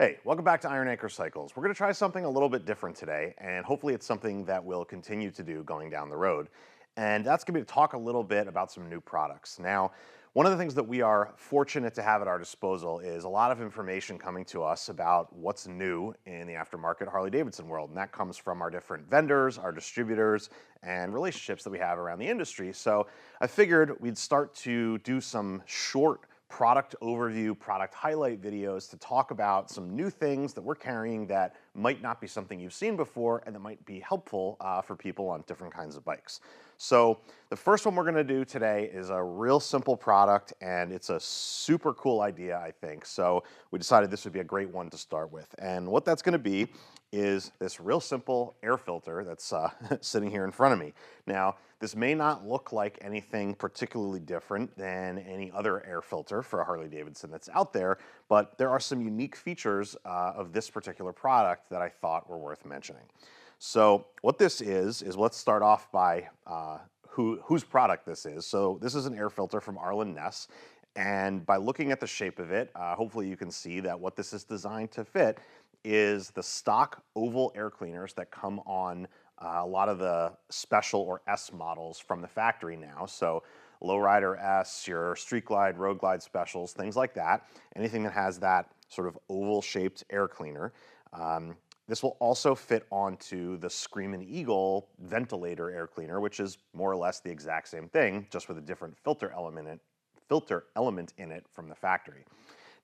Hey, welcome back to Iron Anchor Cycles. We're going to try something a little bit different today, and hopefully it's something that we'll continue to do going down the road. And that's going to be to talk a little bit about some new products. Now, one of the things that we are fortunate to have at our disposal is a lot of information coming to us about what's new in the aftermarket Harley-Davidson world. And that comes from our different vendors, our distributors, and relationships that we have around the industry. So I figured we'd start to do some short product overview, product highlight videos to talk about some new things that we're carrying that might not be something you've seen before and that might be helpful for people on different kinds of bikes. So the first one we're going to do today is a real simple product, and it's a super cool idea, I think. So we decided this would be a great one to start with. And what that's going to be is this real simple air filter that's sitting here in front of me. Now, this may not look like anything particularly different than any other air filter for a Harley-Davidson that's out there, but there are some unique features of this particular product that I thought were worth mentioning. So what this is let's start off by whose product this is. So this is an air filter from Arlen Ness, and by looking at the shape of it, hopefully you can see that what this is designed to fit is the stock oval air cleaners that come on a lot of the special or S models from the factory now. So Lowrider S, your Street Glide, Road Glide specials, things like that. Anything that has that sort of oval shaped air cleaner. This will also fit onto the Screamin' Eagle ventilator air cleaner, which is more or less the exact same thing, just with a different filter element in it from the factory.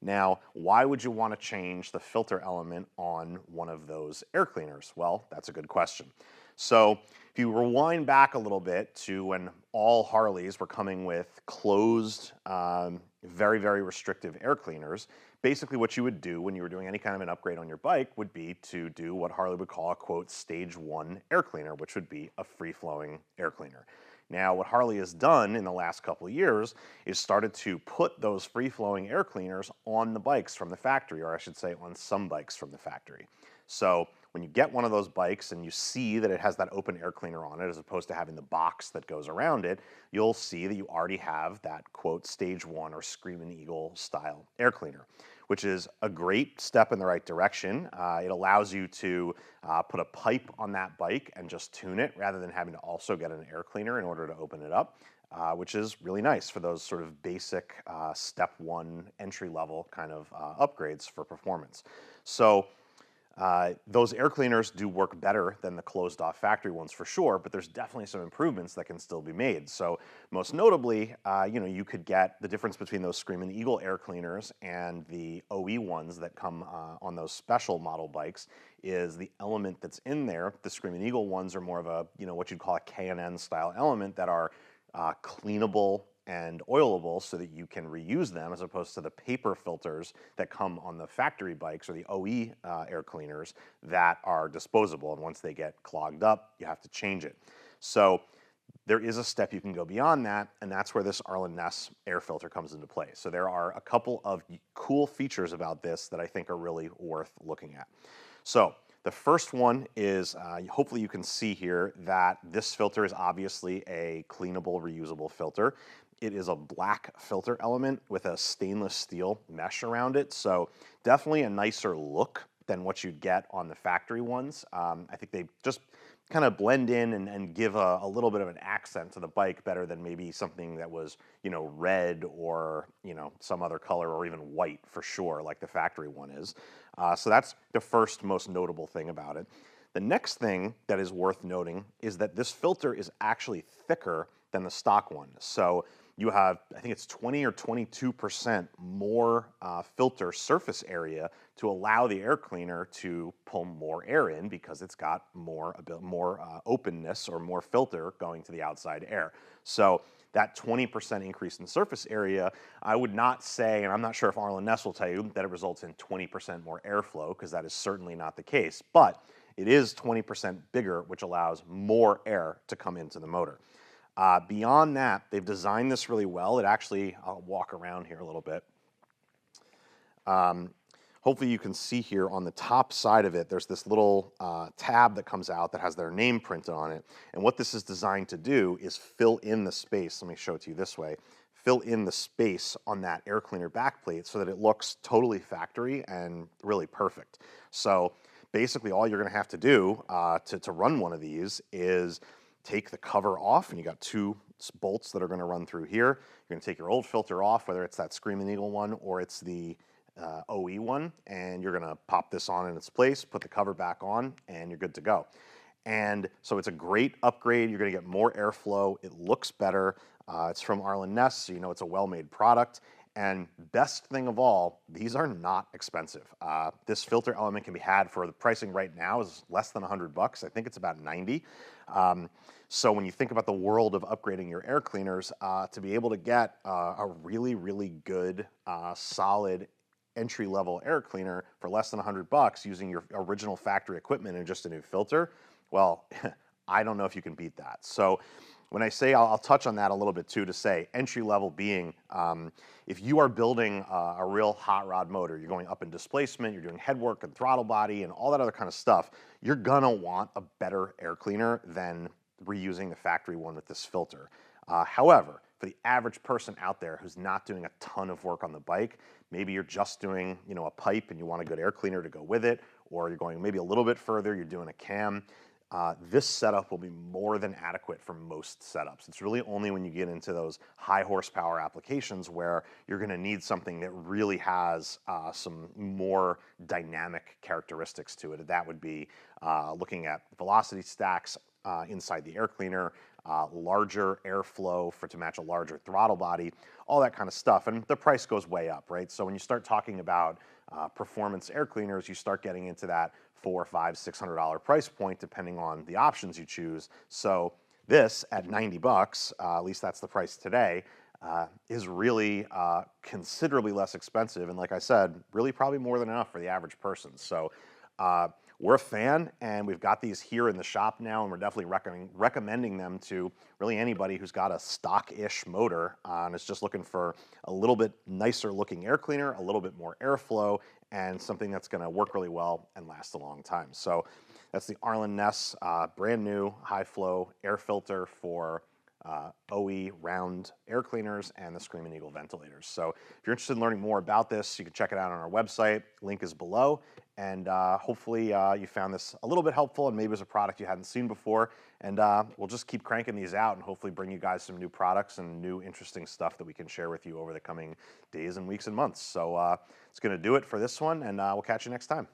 Now, why would you want to change the filter element on one of those air cleaners? Well, that's a good question. So if you rewind back a little bit to when all Harleys were coming with closed, very, very restrictive air cleaners, basically what you would do when you were doing any kind of an upgrade on your bike would be to do what Harley would call a, quote, stage 1 air cleaner, which would be a free-flowing air cleaner. Now, what Harley has done in the last couple of years is started to put those free-flowing air cleaners on the bikes from the factory, or I should say on some bikes from the factory. So when you get one of those bikes and you see that it has that open air cleaner on it, as opposed to having the box that goes around it, you'll see that you already have that, quote, stage 1 or Screamin' Eagle style air cleaner, which is a great step in the right direction. It allows you to put a pipe on that bike and just tune it rather than having to also get an air cleaner in order to open it up, which is really nice for those sort of basic step 1 entry level kind of upgrades for performance. So those air cleaners do work better than the closed off factory ones for sure, but there's definitely some improvements that can still be made. So most notably, you could get the difference between those Screamin' Eagle air cleaners and the OE ones that come on those special model bikes is the element that's in there. The Screamin' Eagle ones are more of a, what you'd call a K&N style element that are cleanable and oilable so that you can reuse them, as opposed to the paper filters that come on the factory bikes or the OE air cleaners that are disposable. And once they get clogged up, you have to change it. So there is a step you can go beyond that, and that's where this Arlen Ness air filter comes into play. So there are a couple of cool features about this that I think are really worth looking at. So the first one is, hopefully you can see here that this filter is obviously a cleanable, reusable filter. It is a black filter element with a stainless steel mesh around it, so definitely a nicer look than what you'd get on the factory ones. I think they just kind of blend in and give a little bit of an accent to the bike better than maybe something that was, red or, some other color, or even white for sure, like the factory one is. So that's the first most notable thing about it. The next thing that is worth noting is that this filter is actually thicker than the stock one. So you have, I think it's 20 or 22% more filter surface area to allow the air cleaner to pull more air in, because it's got a bit more openness or more filter going to the outside air. So that 20% increase in surface area, I would not say, and I'm not sure if Arlen Ness will tell you that it results in 20% more airflow, because that is certainly not the case, but it is 20% bigger, which allows more air to come into the motor. Beyond that, they've designed this really well. It actually, I'll walk around here a little bit. Hopefully you can see here on the top side of it, there's this little tab that comes out that has their name printed on it. And what this is designed to do is fill in the space. Let me show it to you this way. fill in the space on that air cleaner backplate so that it looks totally factory and really perfect. So basically all you're gonna have to do to run one of these is take the cover off, and you got two bolts that are gonna run through here. You're gonna take your old filter off, whether it's that Screaming Eagle one or it's the OE one, and you're gonna pop this on in its place, put the cover back on, and you're good to go. And so it's a great upgrade. You're gonna get more airflow. It looks better. It's from Arlen Ness, so you know it's a well-made product. And best thing of all, these are not expensive. This filter element can be had for the pricing right now is less than $100. I think it's about 90. So when you think about the world of upgrading your air cleaners, to be able to get a really, really good, solid entry-level air cleaner for less than $100 using your original factory equipment and just a new filter, well, I don't know if you can beat that. So when I say, I'll touch on that a little bit too, to say entry level being, if you are building a real hot rod motor, you're going up in displacement, you're doing head work and throttle body and all that other kind of stuff, you're gonna want a better air cleaner than reusing the factory one with this filter. However, for the average person out there who's not doing a ton of work on the bike, maybe you're just doing, you know, a pipe and you want a good air cleaner to go with it, or you're going maybe a little bit further, you're doing a cam, this setup will be more than adequate for most setups. It's really only when you get into those high horsepower applications where you're gonna need something that really has some more dynamic characteristics to it. That would be looking at velocity stacks inside the air cleaner, larger airflow to match a larger throttle body, all that kind of stuff. And the price goes way up, right? So when you start talking about performance air cleaners, you start getting into that $400, $500, $600 price point, depending on the options you choose. So this at $90, at least that's the price today, is really considerably less expensive. And like I said, really probably more than enough for the average person. So we're a fan, and we've got these here in the shop now, and we're definitely recommending them to really anybody who's got a stock-ish motor and is just looking for a little bit nicer looking air cleaner, a little bit more airflow, and something that's gonna work really well and last a long time. So that's the Arlen Ness brand new high flow air filter for OE round air cleaners and the Screaming Eagle ventilators. So if you're interested in learning more about this, you can check it out on our website. Link is below. And hopefully you found this a little bit helpful, and maybe it's a product you hadn't seen before. And we'll just keep cranking these out and hopefully bring you guys some new products and new interesting stuff that we can share with you over the coming days and weeks and months. So it's going to do it for this one, and we'll catch you next time.